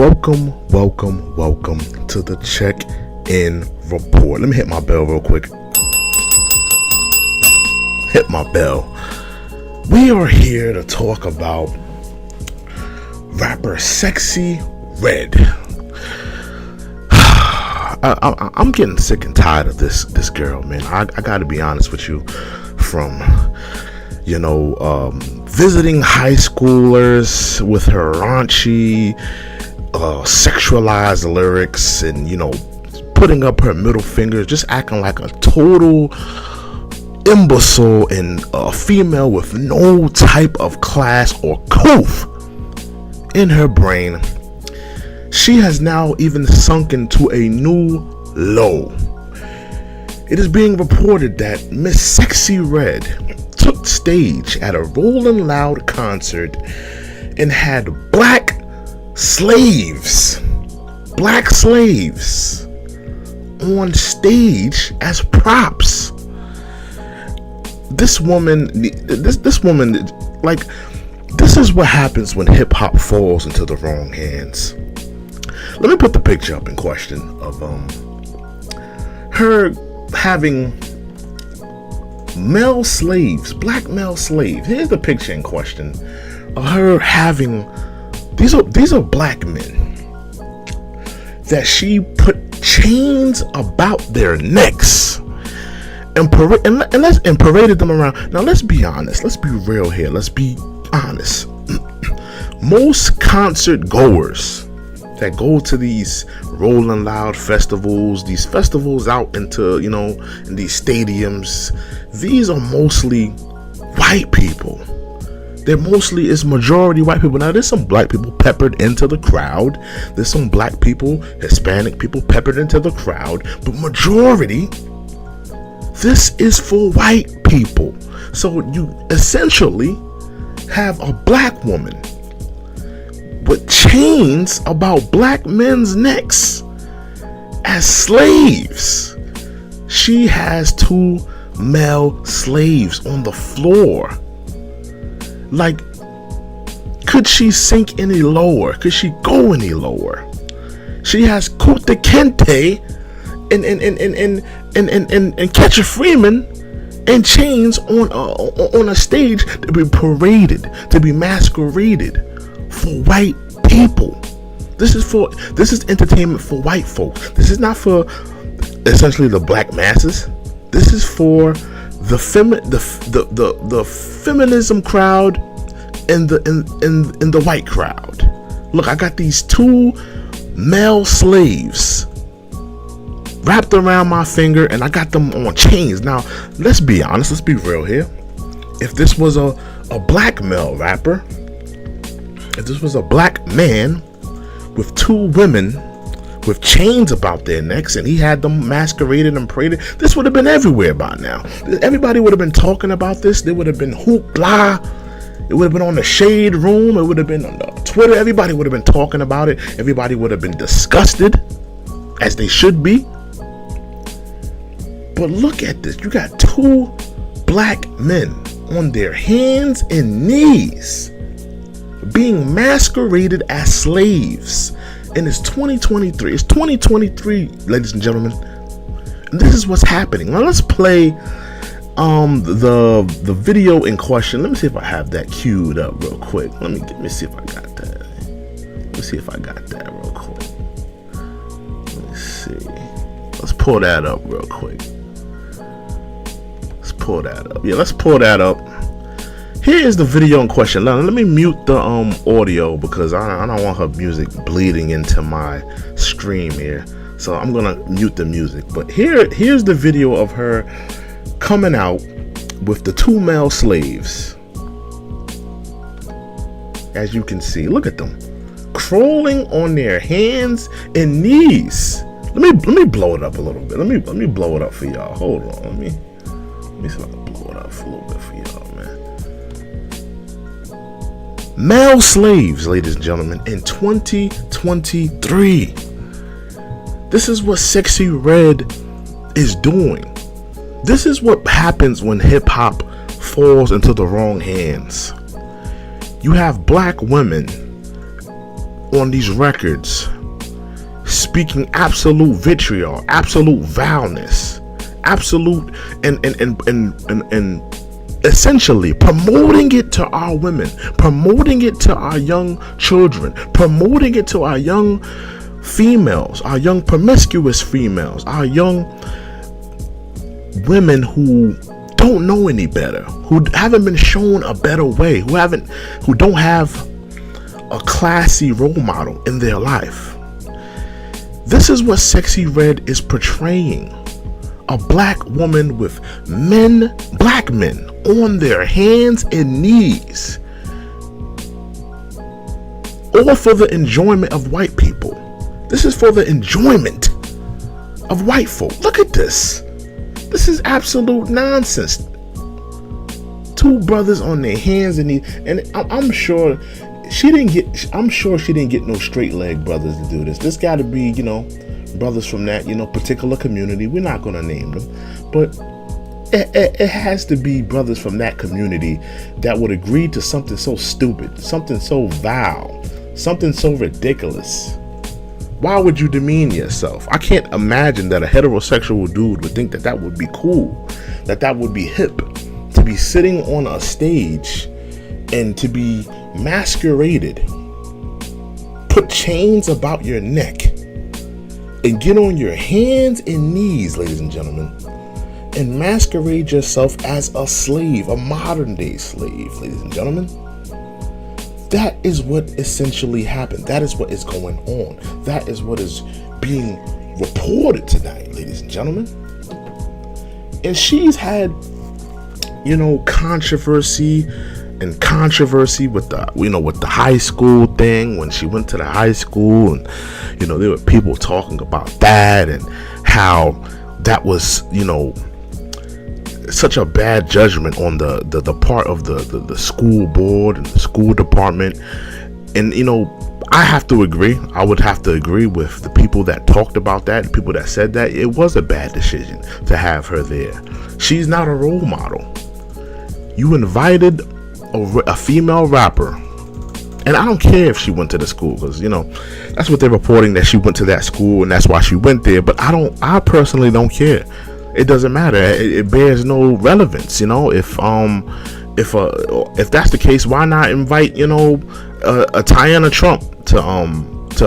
Welcome to the check-in report. Let me hit my bell real quick. Hit my bell. We are here to talk about rapper Sexyy Red. I'm getting sick and tired of this girl, man. I gotta be honest with you. From visiting high schoolers with her raunchy sexualized lyrics and putting up her middle finger, just acting like a total imbecile and a female with no type of class or couth in her brain. She has now even sunk into a new low. It is being reported that Miss Sexyy Red took stage at a Rolling Loud concert and had black slaves on stage as props. This woman, like, this is what happens when hip hop falls into the wrong hands. Let me put the picture up in question of her having male slaves, black male slaves. Here's the picture in question of her having these are black men that she put chains about their necks and paraded them around. Now let's be honest, let's be real here, let's be honest. Most concert goers that go to these Rolling Loud festivals, these festivals out into, in these stadiums, these are mostly white people. It's majority white people. Now there's some black people peppered into the crowd. There's some black people, Hispanic people peppered into the crowd, but majority, this is for white people. So you essentially have a black woman with chains about black men's necks as slaves. She has two male slaves on the floor. Like, could she sink any lower? Could she go any lower? She has Kunta Kinte and Catcher Freeman and chains on a stage to be paraded, to be masqueraded for white people. This is entertainment for white folks. This is not for essentially the black masses. This is for the feminism crowd and the white crowd. Look, I got these two male slaves wrapped around my finger and I got them on chains. Now, let's be honest, let's be real here. If this was a black male rapper, if this was a black man with two women with chains about their necks and he had them masqueraded and paraded, this would have been everywhere by now. Everybody would have been talking about this. There would have been hoopla. It would have been on the Shade Room. It would have been on Twitter. Everybody would have been talking about it. Everybody would have been disgusted, as they should be. But look at this. You got two black men on their hands and knees being masqueraded as slaves. And it's 2023. It's 2023, ladies and gentlemen. And this is what's happening. Now let's play the video in question. Let me see if I have that queued up real quick. Let me see if I got that. Let me see if I got that real quick. Let me see. Let's pull that up real quick. Let's pull that up. Yeah, let's pull that up. Here is the video in question. Now, let me mute the audio because I don't want her music bleeding into my stream here. So I'm gonna mute the music. But here's the video of her coming out with the two male slaves. As you can see, look at them crawling on their hands and knees. Let me blow it up a little bit. Let me blow it up for y'all. Hold on. Let me see if I can blow it up a little bit for y'all, man. Male slaves, ladies and gentlemen, in 2023. This is what Sexyy Red is doing. This is what happens when hip hop falls into the wrong hands. You have black women on these records speaking absolute vitriol, absolute vileness, absolute and essentially promoting it to our women, promoting it to our young children, promoting it to our young females, our young promiscuous females, our young women who don't know any better, who haven't been shown a better way, who don't have a classy role model in their life. This is what Sexyy Red is portraying. A black woman with black men on their hands and knees, all for the enjoyment of white people. This is for the enjoyment of white folk. Look at this. This is absolute nonsense. Two brothers on their hands and knees, and I'm sure she didn't get no straight leg brothers to do this. This got to be, brothers from that, particular community. We're not going to name them, but it has to be brothers from that community that would agree to something so stupid, something so vile, something so ridiculous. Why would you demean yourself? I can't imagine that a heterosexual dude would think that would be cool, that would be hip, to be sitting on a stage and to be masqueraded, put chains about your neck, and get on your hands and knees, ladies and gentlemen, and masquerade yourself as a slave, a modern day slave, ladies and gentlemen. That is what essentially happened. That is what is going on. That is what is being reported tonight, ladies and gentlemen. And she's had, controversy with the high school thing, when she went to the high school, and there were people talking about that and how that was such a bad judgment on the part of the school board and the school department. And I have to agree. I would have to agree with the people that talked about that, the people that said that it was a bad decision to have her there. She's not a role model. You invited a female rapper, and I don't care if she went to the school, because that's what they're reporting, that she went to that school and that's why she went there. But I personally don't care. It doesn't matter. It bears no relevance. If that's the case, why not invite a Tiana Trump to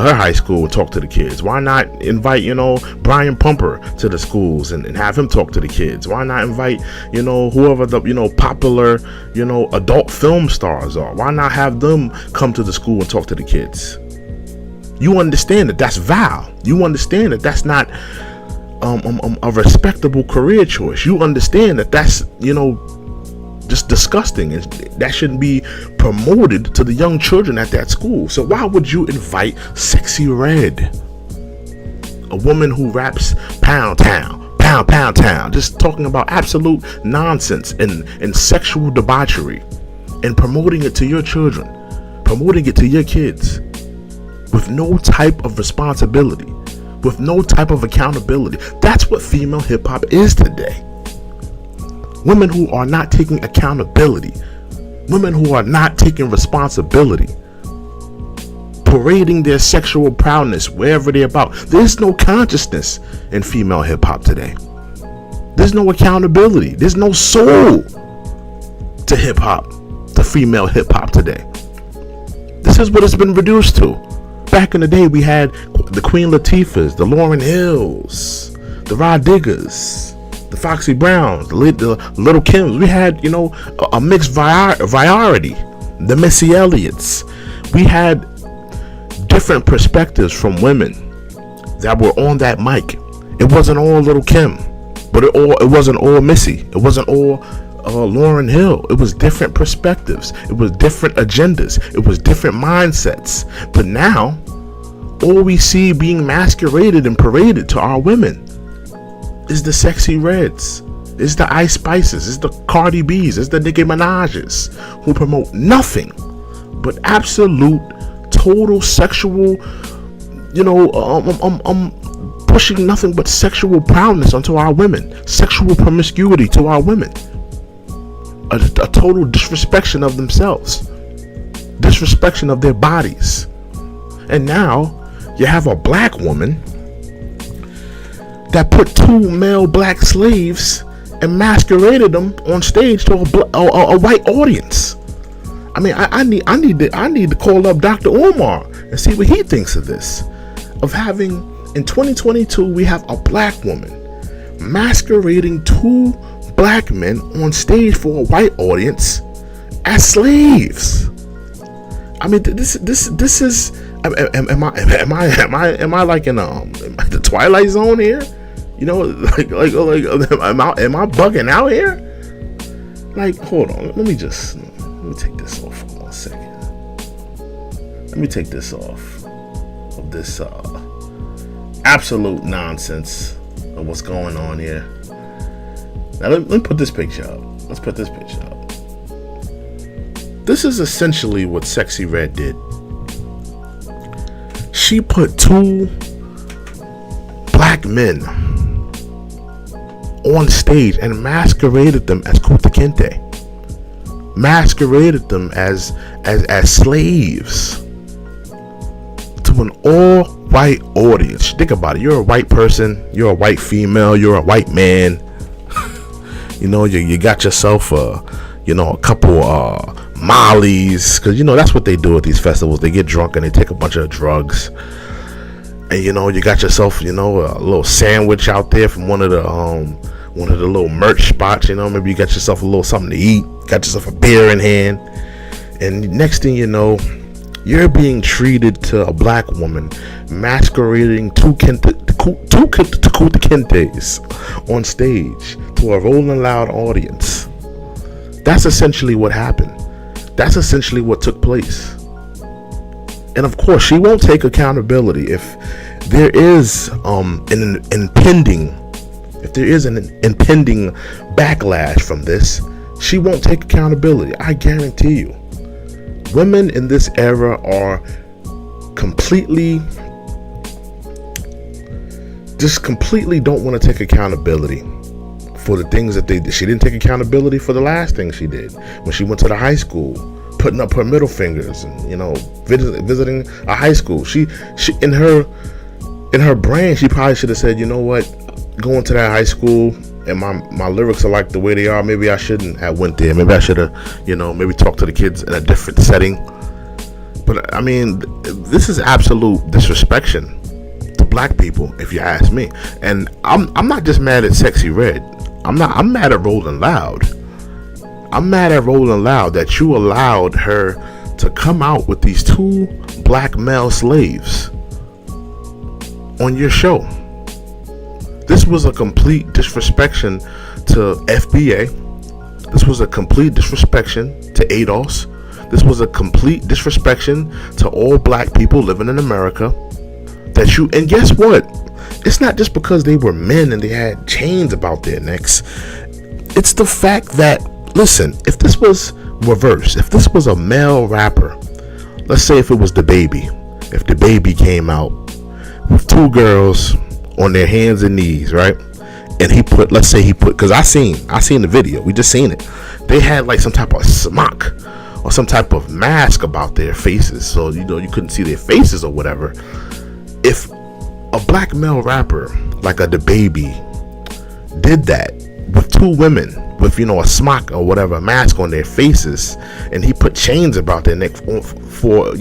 her high school and talk to the kids? Why not invite Brian Pumper to the schools and have him talk to the kids? Why not invite whoever the popular adult film stars are? Why not have them come to the school and talk to the kids? You understand that that's vile. You understand that that's not a respectable career choice. You understand that that's just disgusting, and that shouldn't be promoted to the young children at that school. So why would you invite Sexyy Red, a woman who raps pound town, pound pound town, just talking about absolute nonsense and sexual debauchery, and promoting it to your children, promoting it to your kids, with no type of responsibility, with no type of accountability? That's what female hip hop is today. Women who are not taking accountability, women who are not taking responsibility, parading their sexual prowess wherever they're about. There's no consciousness in female hip hop today. There's no accountability. There's no soul to hip hop, to female hip hop today. This is what it's been reduced to. Back in the day, we had the Queen Latifahs, the Lauryn Hills, the Rod Diggers, the Foxy Browns, the Little Kims. We had, a mixed variety, the Missy Elliott's. We had different perspectives from women that were on that mic. It wasn't all Little Kim, but it wasn't all Missy. It wasn't all Lauryn Hill. It was different perspectives. It was different agendas. It was different mindsets. But now, all we see being masqueraded and paraded to our women is the Sexyy Reds, is the Ice Spices, is the Cardi B's, is the Nicki Minaj's, who promote nothing but absolute, total sexual, pushing nothing but sexual prowess onto our women, sexual promiscuity to our women, a total disrespect of themselves, disrespect of their bodies. And now you have a black woman that put 2 male black slaves and masqueraded them on stage to a white audience. I mean, I need to call up Dr. Umar and see what he thinks of this. Of having, in 2022, we have a black woman masquerading 2 black men on stage for a white audience as slaves. I mean, this is. Am I like in the Twilight Zone here? You know, like am I bugging out here? Like, hold on, let me take this off for 1 second. Let me take this off of this absolute nonsense of what's going on here. Now let me put this picture up. Let's put this picture up. This is essentially what Sexyy Red did. She put 2 black men on stage and masqueraded them as Kunta Kinte. Masqueraded them as slaves to an all-white audience. Think about it. You're a white person. You're a white female. You're a white man. You know, you got yourself a couple mollies, because that's what they do at these festivals. They get drunk and they take a bunch of drugs. And you got yourself a little sandwich out there from one of the little merch spots. Maybe you got yourself a little something to eat, got yourself a beer in hand, and next thing you know, you're being treated to a black woman masquerading 2 Kunta Kintes on stage to a Rolling Loud audience. That's essentially what happened. That's essentially what took place. And of course, she won't take accountability if there is an impending backlash from this. She won't take accountability. I guarantee you. Women in this era are completely don't want to take accountability for the things that she didn't take accountability for the last thing she did when she went to the high school, putting up her middle fingers and visiting a high school. She in her brain, she probably should have said, you know what, going to that high school and my lyrics are like the way they are, maybe I shouldn't have went there. Maybe I should have maybe talked to the kids in a different setting. But I mean, this is absolute disrespecting to black people, if you ask me. And I'm not just mad at Sexyy Red. I'm mad at Rolling Loud. I'm mad at Rolling Loud that you allowed her to come out with these 2 black male slaves on your show. This was a complete disrespecting to FBA. This was a complete disrespecting to ADOS. This was a complete disrespecting to all black people living in America. And guess what? It's not just because they were men and they had chains about their necks. It's the fact that, listen, if this was reversed, if this was a male rapper, let's say if it was DaBaby, if DaBaby came out with 2 girls on their hands and knees, right? And because I seen the video, we just seen it. They had like some type of smock or some type of mask about their faces, so you couldn't see their faces or whatever. If a black male rapper like a DaBaby did that with 2 women with a smock or whatever, a mask on their faces, and he put chains about their neck for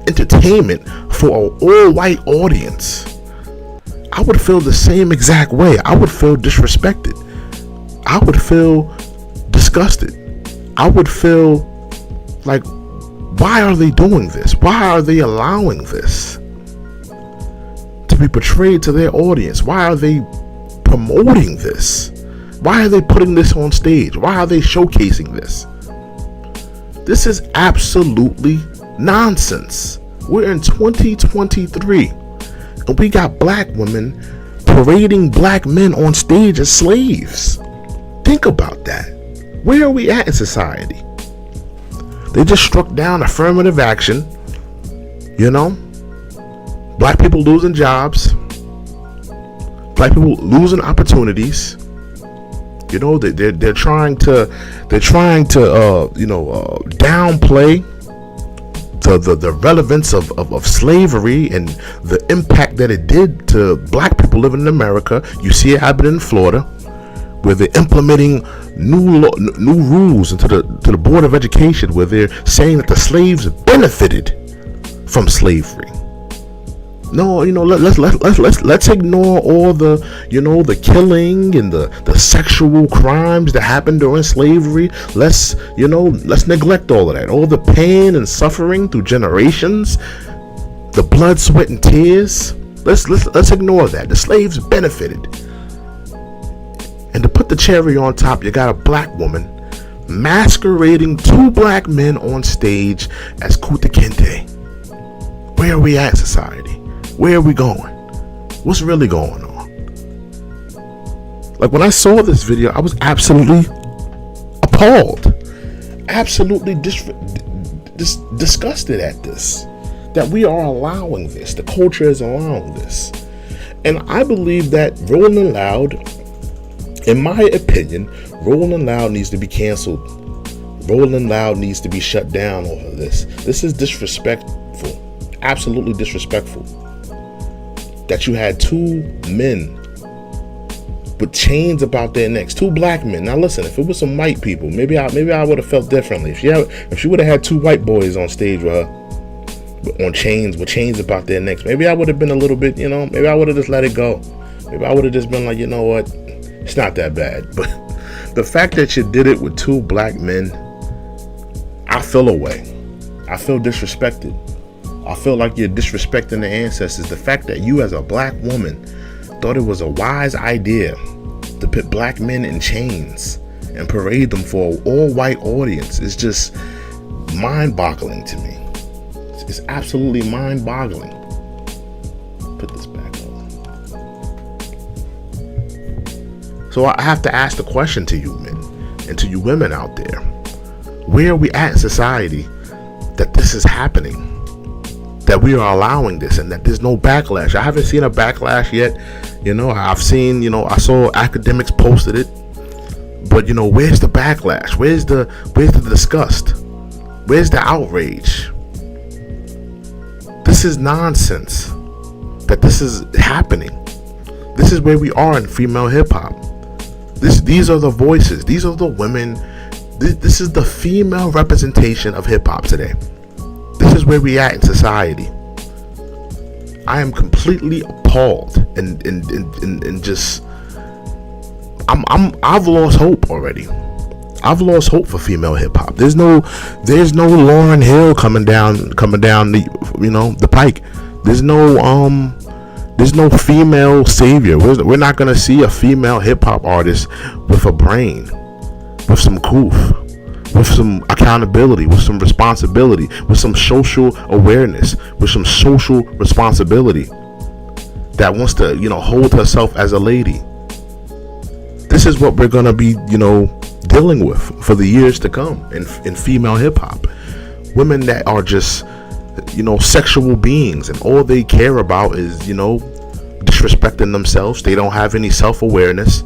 entertainment for an all-white audience, I would feel the same exact way. I would feel disrespected. I would feel disgusted. I would feel like, why are they doing this? Why are they allowing this to be portrayed to their audience? Why are they promoting this? Why are they putting this on stage? Why are they showcasing this? This is absolutely nonsense. We're in 2023 and we got black women parading black men on stage as slaves. Think about that. Where are we at in society? They just struck down affirmative action. Black people losing jobs. Black people losing opportunities. They're trying to downplay the relevance of slavery and the impact that it did to black people living in America. You see it happening in Florida, where they're implementing new rules into the Board of Education, where they're saying that the slaves benefited from slavery. No, let's ignore all the the killing and the sexual crimes that happened during slavery. Let's neglect all of that, all the pain and suffering through generations, the blood, sweat, and tears. Let's ignore that. The slaves benefited. And to put the cherry on top, you got a black woman masquerading two black men on stage as Kunta Kinte. Where are we at, society? Where are we going? What's really going on? Like, when I saw this video, I was absolutely appalled, absolutely disgusted at this, that we are allowing this. The culture is allowing this. And I believe that Rolling Loud, in my opinion, Rolling Loud needs to be canceled. Rolling Loud needs to be shut down over this. This is disrespectful, absolutely disrespectful. That you had two men with chains about their necks, two black men. Now listen, if it was some white people, maybe I would have felt differently. If she would have had two white boys on stage with her, with chains about their necks, maybe I would have been a little bit, maybe I would have just let it go. Maybe I would have just been like, you know what, it's not that bad. But the fact that you did it with two black men, I feel away. I feel disrespected. I feel like you're disrespecting the ancestors. The fact that you, as a black woman, thought it was a wise idea to put black men in chains and parade them for an all-white audience is just mind-boggling to me. It's absolutely mind-boggling. Put this back on. So I have to ask the question to you men and to you women out there: where are we at in society that this is happening? That we are allowing this and that there's no backlash. I haven't seen a backlash yet. I've seen, I saw academics posted it, but where's the backlash? Where's the disgust? Where's the outrage? This is nonsense that this is happening. This is where we are in female hip hop. These are the voices. These are the women. This is the female representation of hip hop today. This is where we at in society. I am completely appalled and just I've lost hope already. I've lost hope for female hip hop. There's no Lauryn Hill coming down the pike. There's no female savior. We're not gonna see a female hip hop artist with a brain, with some goof, with some accountability, with some responsibility, with some social awareness, with some social responsibility, that wants to, hold herself as a lady. This is what we're gonna be, dealing with for the years to come in female hip hop. Women that are just, sexual beings, and all they care about is, disrespecting themselves. They don't have any self-awareness.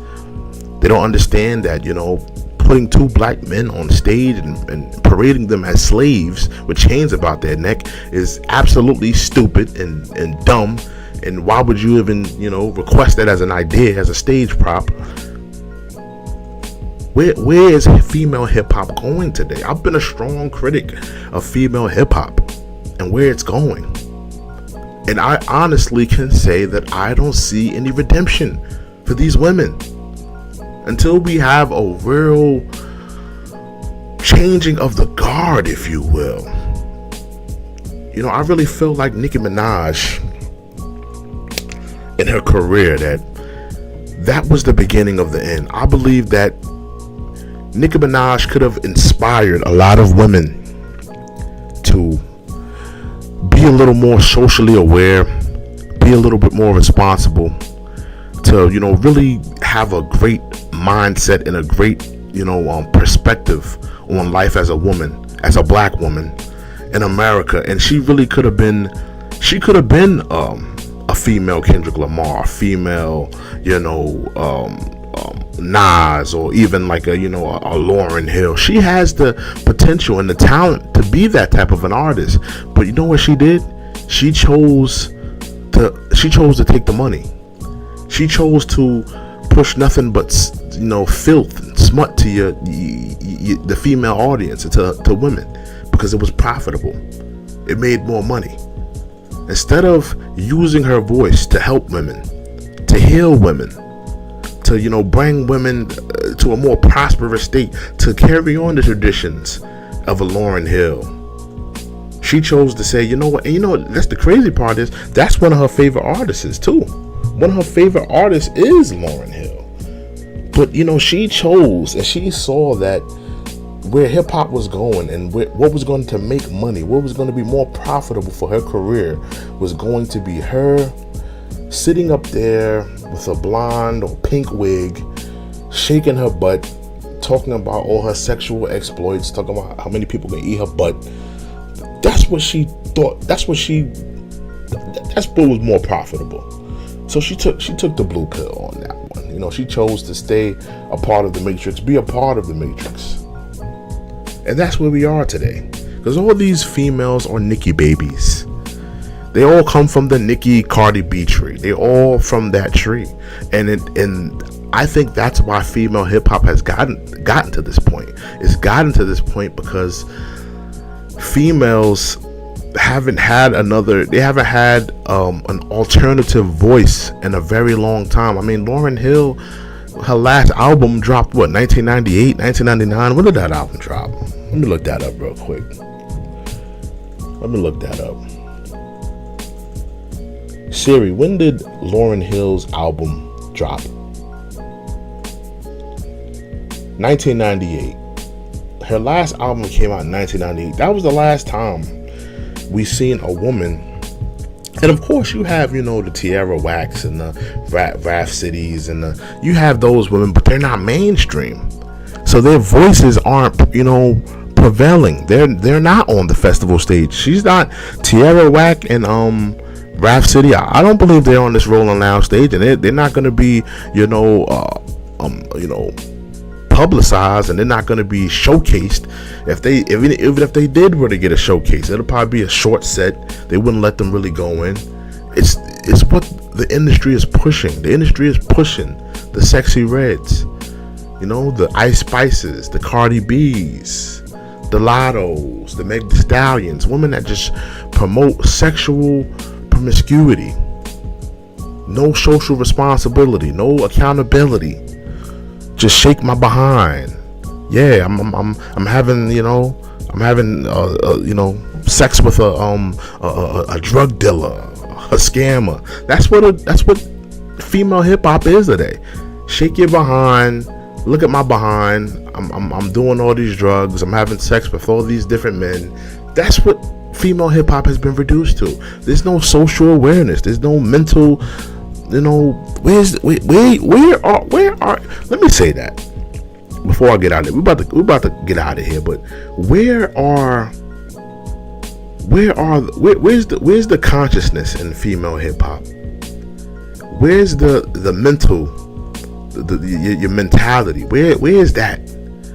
They don't understand that, putting two black men on stage and parading them as slaves with chains about their neck is absolutely stupid and dumb. And why would you even, request that as an idea, as a stage prop? Where is female hip hop going today? I've been a strong critic of female hip hop and where it's going. And I honestly can say that I don't see any redemption for these women until we have a real changing of the guard, if you will. I really feel like Nicki Minaj in her career, that was the beginning of the end. I believe that Nicki Minaj could have inspired a lot of women to be a little more socially aware, be a little bit more responsible, to really have a great mindset and a great perspective on life as a woman, as a black woman in America. And she really could have been a female Kendrick Lamar, a female Nas or even like a Lauryn Hill. She has the potential and the talent to be that type of an artist. But you know what she did? She chose to take the money. She chose to push nothing but filth and smut to the female audience, to women, because it was profitable. It made more money. Instead of using her voice to help women, to heal women, to bring women to a more prosperous state, to carry on the traditions of a Lauryn Hill, she chose to say, you know what? And that's the crazy part, is that's one of her favorite artists too. One of her favorite artists is Lauryn Hill. But she chose, and she saw that where hip hop was going and what was going to make money, what was going to be more profitable for her career, was going to be her sitting up there with a blonde or pink wig, shaking her butt, talking about all her sexual exploits, talking about how many people can eat her butt. That's what she thought. That's what was more profitable. So she took the blue pill on that one. She chose to stay a part of the Matrix, be a part of the Matrix. And that's where we are today. Because all these females are Nicki babies. They all come from the Nicki Cardi B tree. They all from that tree. And I think that's why female hip hop has gotten to this point. It's gotten to this point because females haven't had an alternative voice in a very long time. I mean, Lauryn Hill, her last album dropped 1998, 1999. When did that album drop? Let me look that up real quick. Siri, when did Lauryn Hill's album drop? 1998. Her last album came out in 1998. That was the last time we seen a woman. And of course you have, the Tierra Whacks and the Rhapsodies and you have those women, but they're not mainstream. So their voices aren't, prevailing. They're not on the festival stage. She's not Tierra Whack and Rhapsody. I don't believe they're on this Rolling Loud stage, and they're not going to be, publicized, and they're not going to be showcased. Even if they did were to get a showcase, it'll probably be a short set. They wouldn't let them really go in. It's what the industry is pushing. The industry is pushing the Sexyy Reds, the Ice Spices, the Cardi B's, the Lottos, the Meg Thee Stallions, women that just promote sexual promiscuity, no social responsibility, no accountability. Just shake my behind. Yeah, I'm having sex with a drug dealer, a scammer. That's what female hip hop is today. Shake your behind. Look at my behind. I'm doing all these drugs. I'm having sex with all these different men. That's what female hip hop has been reduced to. There's no social awareness. There's no mental. Where are? Let me say that before I get out of it. We're about to get out of here, but where's the consciousness in female hip hop? Where's the mental, your mentality? Where is that?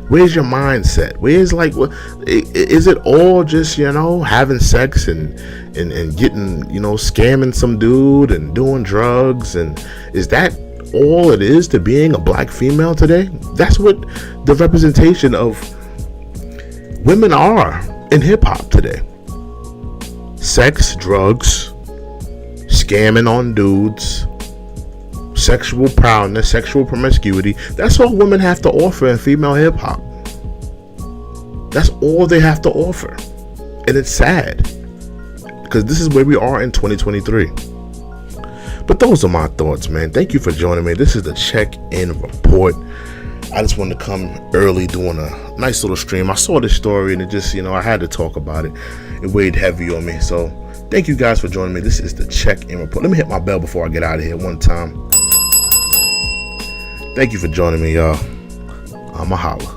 Where's your mindset? Where's is it all just having sex and getting scamming some dude and doing drugs, and is that all it is to being a black female today? That's what the representation of women are in hip hop today. Sex, drugs, scamming on dudes, sexual prowess, sexual promiscuity. That's all women have to offer in female hip hop. That's all they have to offer. And it's sad, because this is where we are in 2023. But those are my thoughts, man. Thank you for joining me. This is the check-in report. I just wanted to come early doing a nice little stream. I saw this story and it just, I had to talk about it. It weighed heavy on me. So thank you guys for joining me. This is the check-in report. Let me hit my bell before I get out of here one time. Thank you for joining me, y'all. I'ma holla.